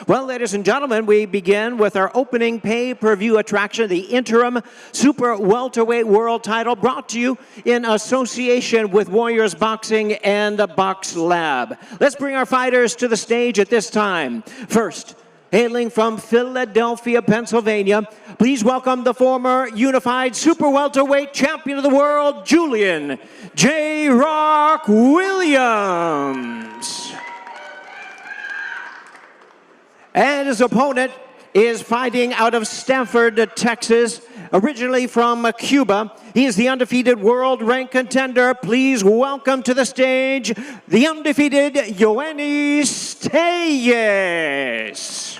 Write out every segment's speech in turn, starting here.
Well, ladies and gentlemen, we begin with our opening pay-per-view attraction, the interim super welterweight world title, brought to you in association with Warriors Boxing and the Box Lab. Let's bring our fighters to the stage at this time. First, hailing from Philadelphia, Pennsylvania, please welcome the former unified super welterweight champion of the world, Julian J. Rock Williams. And his opponent is fighting out of Stanford, Texas, originally from Cuba. He is the undefeated world-ranked contender. Please welcome to the stage the undefeated Yoenis Tellez.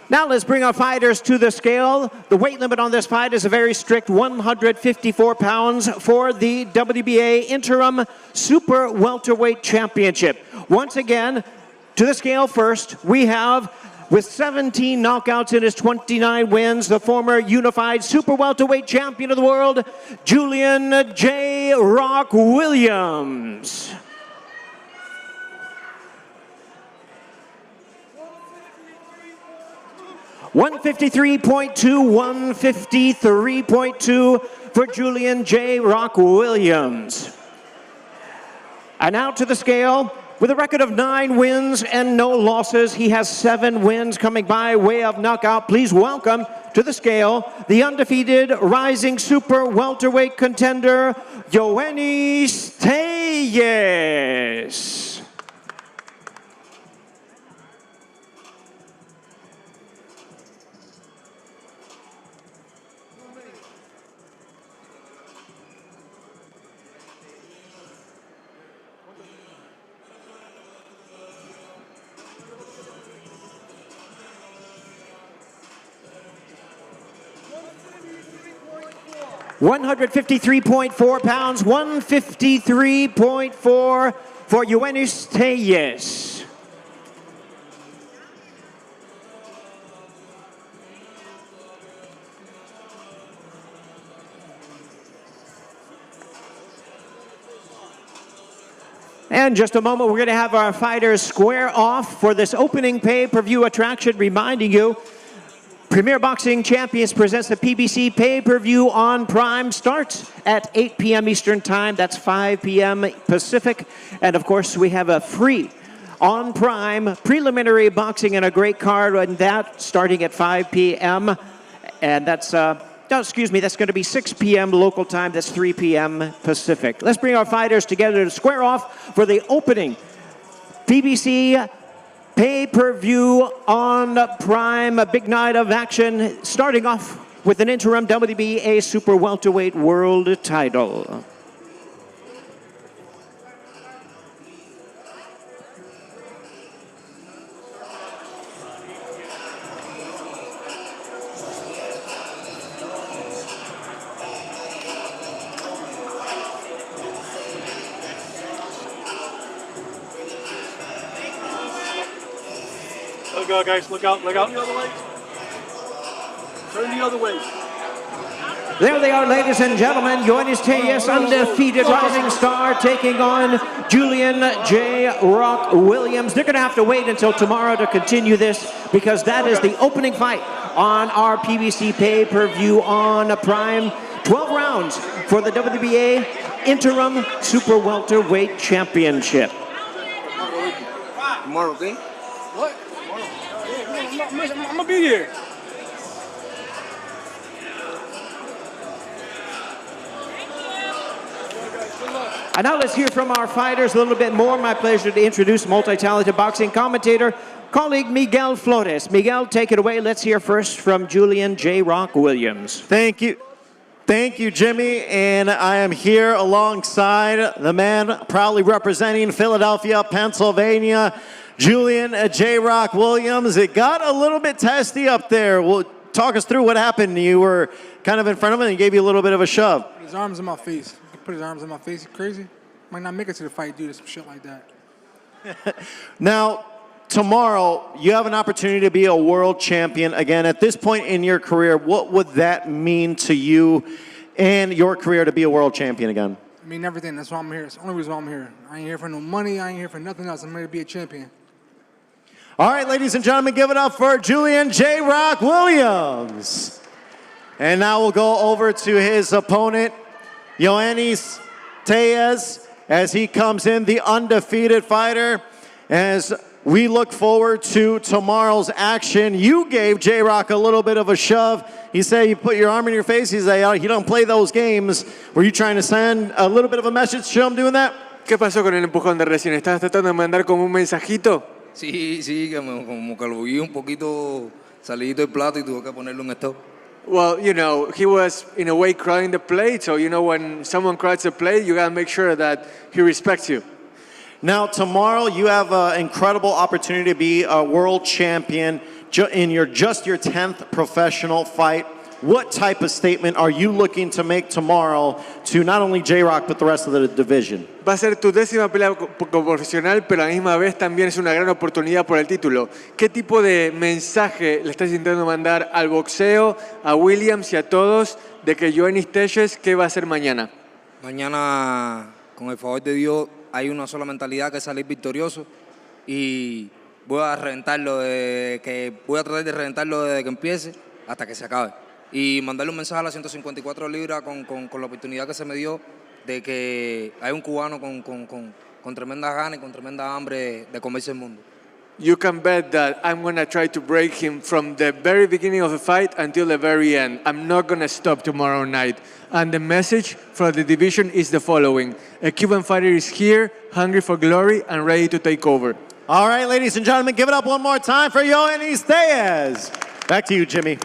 Now let's bring our fighters to the scale. The weight limit on this fight is a very strict 154 pounds for the WBA Interim Super Welterweight Championship. Once again, to the scale first, we have, with 17 knockouts in his 29 wins, the former unified Super Welterweight Champion of the world, Julian J. Rock Williams. 153.2, 153.2 for Julian J. Rock Williams. And now to the scale. With a record of 9 wins and no losses, he has 7 wins coming by way of knockout. Please welcome to the scale the undefeated rising super welterweight contender, Yoenis Tellez. £153.4, 153.4 for Yoenis Tellez. And just a moment, we're going to have our fighters square off for this opening pay-per-view attraction, reminding you Premier Boxing Champions presents the PBC pay-per-view on Prime. Starts at 8 p.m. Eastern Time. That's 5 p.m. Pacific. And, of course, we have a free on Prime preliminary boxing and a great card on that starting at 5 p.m. And that's, excuse me, that's going to be 6 p.m. local time. That's 3 p.m. Pacific. Let's bring our fighters together to square off for the opening PBC pay-per-view on Prime, a big night of action, starting off with an interim WBA Super Welterweight World title. Look out, guys. Look out. Look out the other way. Turn the other way. There they are, ladies and gentlemen. Yoenis Tellez, undefeated rising star, taking on Julian J. Rock Williams. They're going to have to wait until tomorrow to continue this because that is the opening fight on our PBC pay-per-view on Prime. 12 rounds for the WBA Interim Super Welterweight Championship. Tomorrow, okay? What? I'm gonna be here. And now let's hear from our fighters a little bit more. My pleasure to introduce multi-talented boxing commentator, colleague Miguel Flores. Miguel, take it away. Let's hear first from Julian J. Rock Williams. Thank you. Thank you, Jimmy. And I am here alongside the man proudly representing Philadelphia, Pennsylvania, Julian J. Rock Williams. It got a little bit testy up there. Well, talk us through what happened. You were kind of in front of him and he gave you a little bit of a shove. Put his arms in my face. He put his arms in my face. You crazy? Might not make it to the fight due to some shit like that. Now, tomorrow, you have an opportunity to be a world champion again. At this point in your career, what would that mean to you and your career to be a world champion again? It mean everything. That's why I'm here. It's the only reason why I'm here. I ain't here for no money. I ain't here for nothing else. I'm here to be a champion. All right, ladies and gentlemen, give it up for Julian J. Rock Williams. And now we'll go over to his opponent, Yoenis Tellez, as he comes in, the undefeated fighter. As we look forward to tomorrow's action, you gave J-Rock a little bit of a shove. He said you put your arm in your face. He said, oh, you don't play those games. Were you trying to send a little bit of a message to him doing that? ¿Qué pasó con el empujón de recién? ¿Estabas tratando de mandar como un mensajito? Sí, sí, como que lo vi un poquito salidito del plato y tuve que ponerlo en stop. Well, you know, he was in a way crowding the plate, so you know when someone crowds the plate, you gotta make sure that he respects you. Now, tomorrow you have an incredible opportunity to be a world champion in your 10th professional fight. What type of statement are you looking to make tomorrow to not only J-Rock, but the rest of the division? Va a ser tu 10ª pelea como profesional, pero a la misma vez también es una gran oportunidad por el título. ¿Qué tipo de mensaje le estás intentando mandar al boxeo, a Williams y a todos de que Yoenis Tellez, qué va a hacer mañana? Mañana, con el favor de Dios, hay una sola mentalidad que es salir victorioso y voy a tratar de reventarlo desde que empiece hasta que se acabe. Y mandarle un mensaje a las 154 libras con la oportunidad que se me dio de que hay un cubano con tremendas ganas y con tremenda hambre de comerse el mundo. You can bet that I'm going to try to break him from the very beginning of the fight until the very end. I'm not going to stop tomorrow night. And the message for the division is the following. A Cuban fighter is here, hungry for glory and ready to take over. All right, ladies and gentlemen, give it up one more time for Yoenis Tellez. Back to you, Jimmy.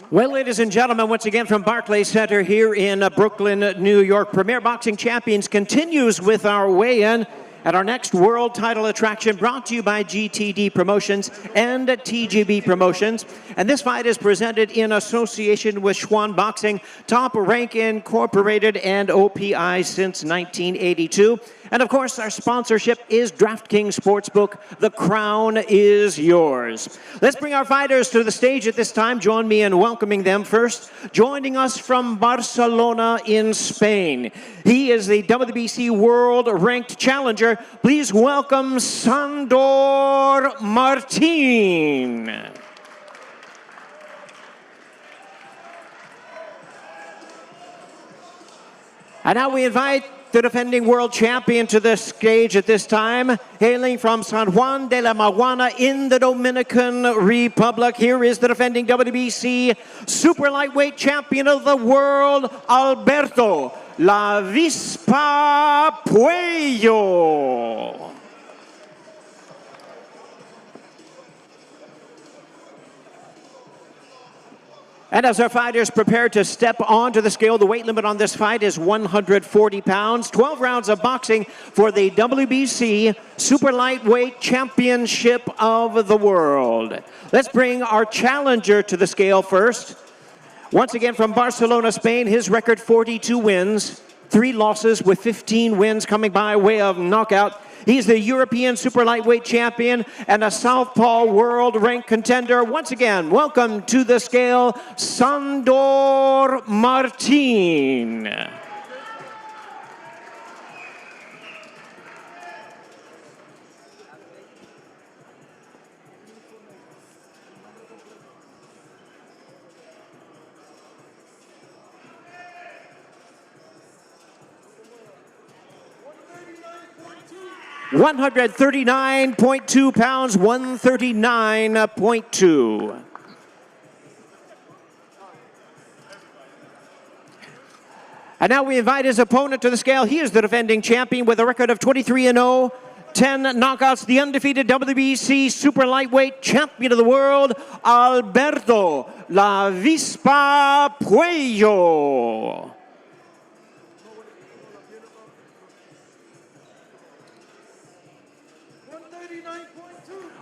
Well, ladies and gentlemen, once again from Barclays Center here in Brooklyn, New York, Premier Boxing Champions continues with our weigh-in at our next world title attraction, brought to you by GTD Promotions and TGB Promotions. And this fight is presented in association with Schwan Boxing, Top Rank Incorporated, and OPI since 1982. And of course, our sponsorship is DraftKings Sportsbook. The crown is yours. Let's bring our fighters to the stage at this time. Join me in welcoming them. First, joining us from Barcelona in Spain. He is the WBC World Ranked Challenger. Please welcome Sandor Martin. And now we invite the defending world champion to the stage at this time, hailing from San Juan de la Maguana in the Dominican Republic. Here is the defending WBC super lightweight champion of the world, Alberto La Vispa Puello. And as our fighters prepare to step onto the scale, the weight limit on this fight is 140 pounds. 12 rounds of boxing for the WBC Super Lightweight Championship of the World. Let's bring our challenger to the scale first. Once again from Barcelona, Spain, his record 42 wins, 3 losses with 15 wins coming by way of knockout. He's the European Super Lightweight Champion and a Southpaw World Ranked Contender. Once again, welcome to the scale, Sandor Martin. $139.2 pounds, 139.2. And now we invite his opponent to the scale. He is the defending champion with a record of 23-0, 10 knockouts, the undefeated WBC Super Lightweight Champion of the World, Alberto La Vispa Puello.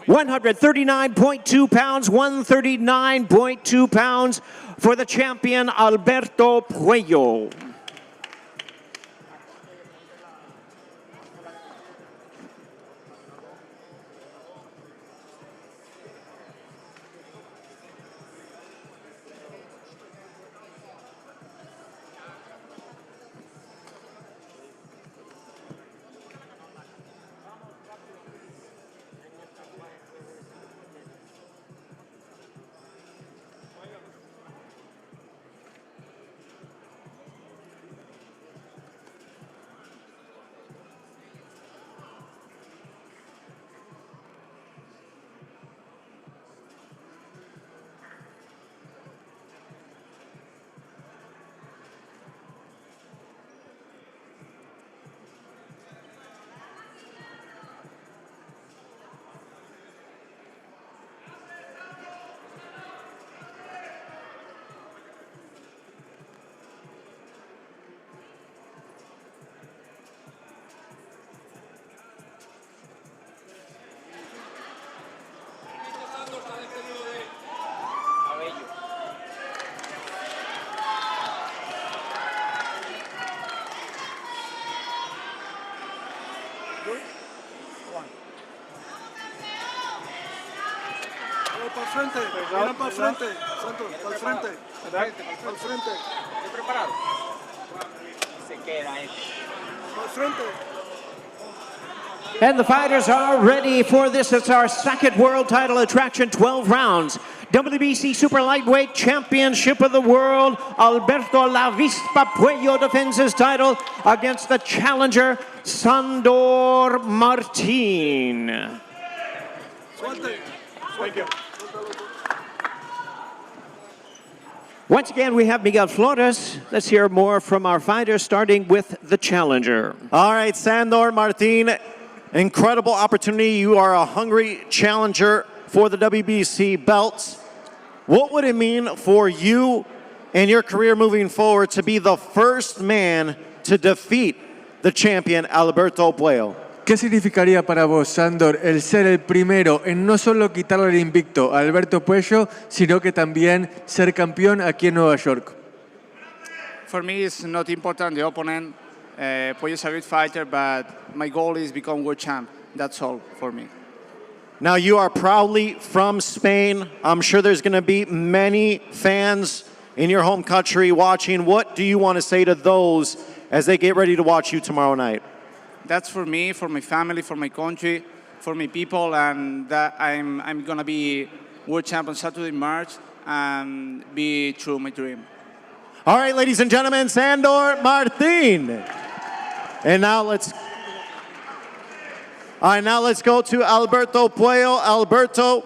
139.2 pounds, 139.2 pounds for the champion, Alberto Puello. frente. Mira para el frente. Santos, para el frente. Para el frente. preparado. Se queda ahí. Para el frente. And the fighters are ready for this. It's our second world title attraction, 12 rounds. WBC Super Lightweight Championship of the World. Alberto La Vispa Puello defends his title against the challenger, Sandor Martin. Suerte. Thank you. Once again, we have Miguel Flores. Let's hear more from our fighters, starting with the challenger. All right, Sandor Martin, incredible opportunity. You are a hungry challenger for the WBC belts. What would it mean for you and your career moving forward to be the first man to defeat the champion, Alberto Puello? ¿Qué significaría para vos, Sandor, el ser el primero en no solo quitarle el invicto a Alberto Puello, sino que también ser campeón aquí en Nueva York? For me, it's not important the opponent. Puello is a good fighter, but my goal is become world champ. That's all for me. Now, you are proudly from Spain. I'm sure there's going to be many fans in your home country watching. What do you want to say to those as they get ready to watch you tomorrow night? That's for me, for my family, for my country, for my people, and that I'm gonna be world champ on Saturday, March, and be true my dream. All right, ladies and gentlemen, Sandor Martin. And now let's go to Alberto Puello. Alberto,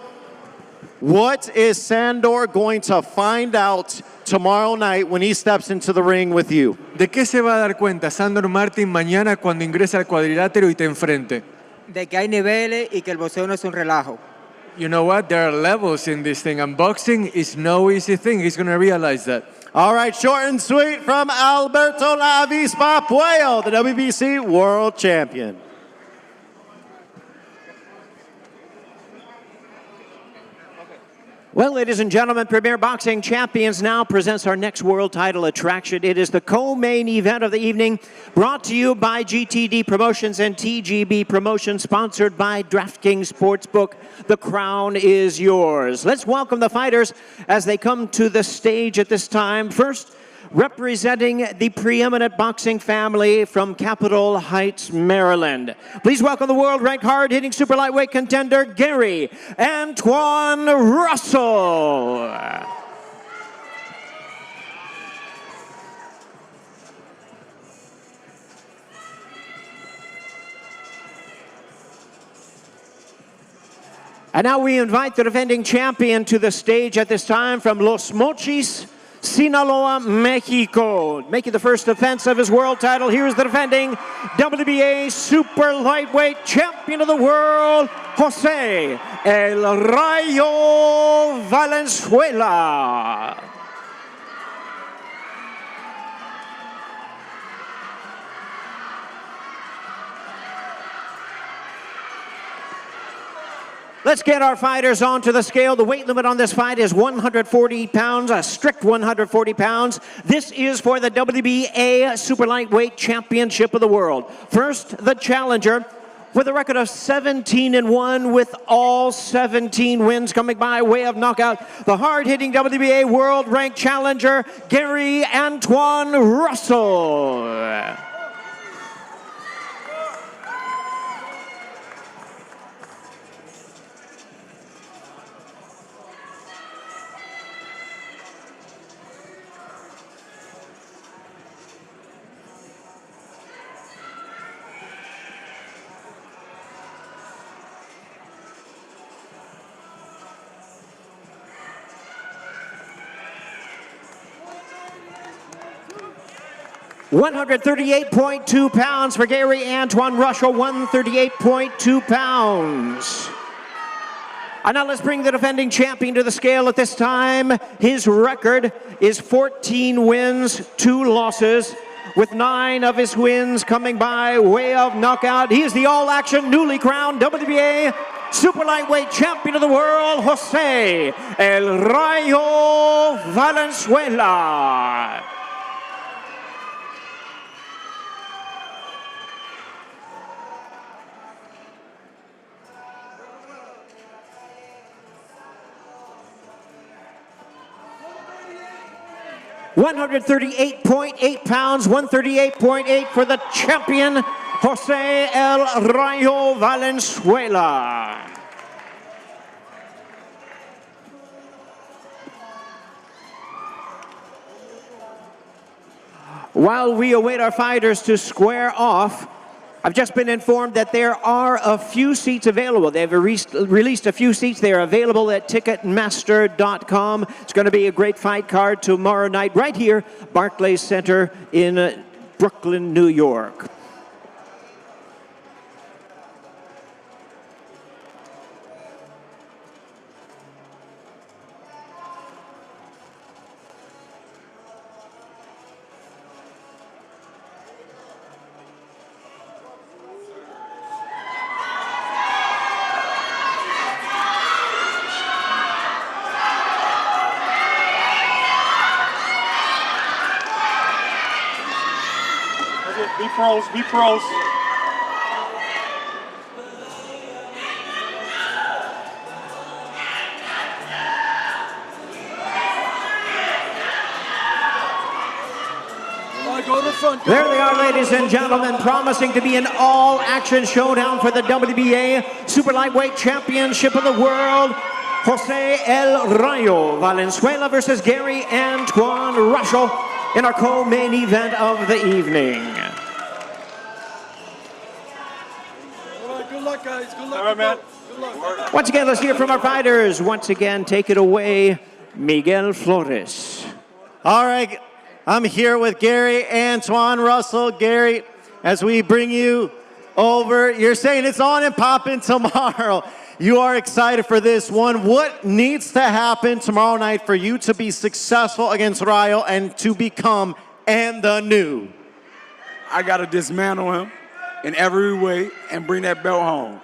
what is Sandor going to find out tomorrow night when he steps into the ring with you? ¿De qué se va a dar cuenta Sandor Martin mañana cuando ingresa al cuadrilátero y te enfrente? De que hay niveles y que el boxeo no es un relajo. You know what? There are levels in this thing, and boxing is no easy thing. He's going to realize that. All right, short and sweet from Alberto La Vispa Puello, the WBC World Champion. Well, ladies and gentlemen, Premier Boxing Champions now presents our next world title attraction. It is the co-main event of the evening, brought to you by GTD Promotions and TGB Promotions, sponsored by DraftKings Sportsbook. The crown is yours. Let's welcome the fighters as they come to the stage at this time. First, representing the preeminent boxing family from Capitol Heights, Maryland. Please welcome the world-ranked hard-hitting super lightweight contender, Gary Antuanne Russell. And now we invite the defending champion to the stage at this time from Los Mochis, Sinaloa, Mexico. Making the first defense of his world title, here's the defending WBA Super Lightweight Champion of the World, Jose El Rayo Valenzuela. Let's get our fighters onto the scale. The weight limit on this fight is 140 pounds, a strict 140 pounds. This is for the WBA Super Lightweight Championship of the World. First, the challenger with a record of 17-1 with all 17 wins coming by way of knockout. The hard-hitting WBA world-ranked challenger, Gary Antuanne Russell. $138.2 pounds for Gary Antuanne Russell, 138.2 pounds. And now let's bring the defending champion to the scale at this time. His record is 14 wins, 2 losses, with 9 of his wins coming by way of knockout. He is the all-action, newly crowned WBA Super Lightweight Champion of the World, Jose El Rayo Valenzuela. 138.8 pounds, 138.8 for the champion, Jose El Rayo Valenzuela. While we await our fighters to square off, I've just been informed that there are a few seats available. They've released a few seats. They are available at Ticketmaster.com. It's going to be a great fight card tomorrow night right here, Barclays Center in Brooklyn, New York. Be pros, be pros. Go to the front. There they are, ladies and gentlemen, promising to be an all-action showdown for the WBA Super Lightweight Championship of the World. Jose El Rayo Valenzuela versus Gary Antuanne Russell in our co-main event of the evening. Good luck, guys. Good luck. All right, man. Good luck. Once again, let's hear from our fighters. Once again, take it away, Miguel Flores. All right, I'm here with Gary Antuanne Russell. Gary, as we bring you over, you're saying it's on and popping tomorrow. You are excited for this one. What needs to happen tomorrow night for you to be successful against Rayo and to become and the new? I got to dismantle him in every way and bring that belt home.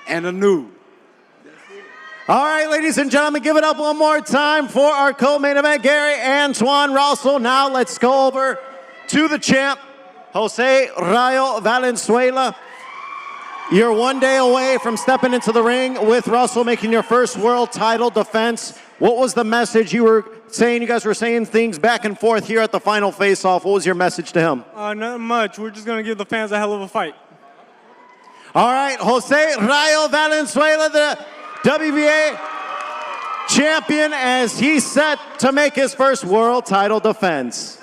And the new. All right, ladies and gentlemen, give it up one more time for our co-main event, Gary Antuanne Russell. Now let's go over to the champ, Jose Rayo Valenzuela. You're 1 day away from stepping into the ring with Russell, making your first world title defense. What was the message you were saying? You guys were saying things back and forth here at the final face-off. What was your message to him? Not much. We're just going to give the fans a hell of a fight. All right, Jose Rayo Valenzuela, the WBA champion, as he's set to make his first world title defense.